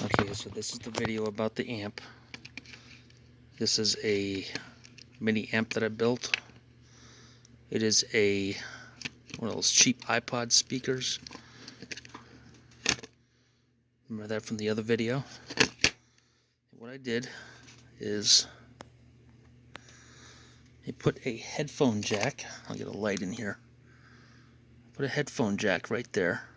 Okay, so this is the video about the amp. This is a mini amp that I built. It is one of those cheap iPod speakers. Remember that from the other video? What I did is I put a headphone jack. I'll get a light in here. Put a headphone jack right there.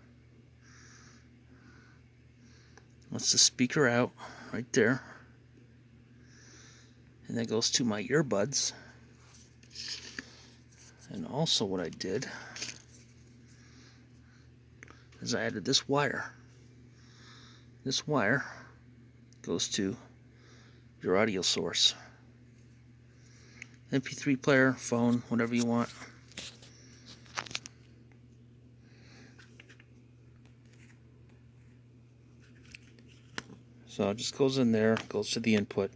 That's the speaker out right there. And that goes to my earbuds. And also what I did is I added this wire. This wire goes to your audio source. MP3 player, phone, whatever you want. So it just goes in there, goes to the input.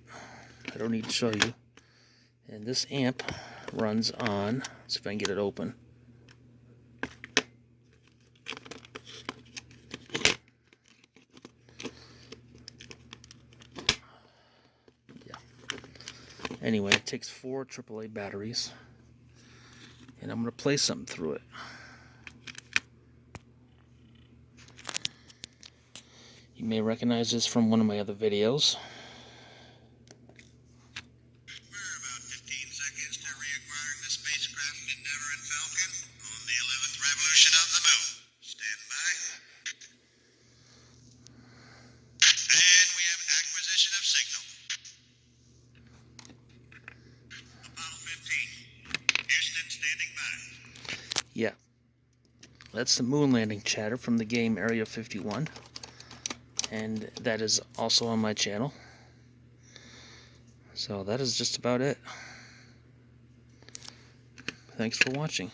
I don't need to show you. And this amp runs on, let's see if I can get it open. Yeah. Anyway, it takes 4 AAA batteries. And I'm going to play something through it. You may recognize this from one of my other videos. We're about 15 seconds to reacquiring the spacecraft Endeavour and Falcon on the 11th revolution of the moon. Stand by. And we have acquisition of signal. Apollo 15. Houston standing by. Yeah. That's the moon landing chatter from the game Area 51. And that is also on my channel. So that is just about it. Thanks for watching.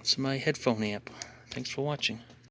It's my headphone amp. Thanks for watching.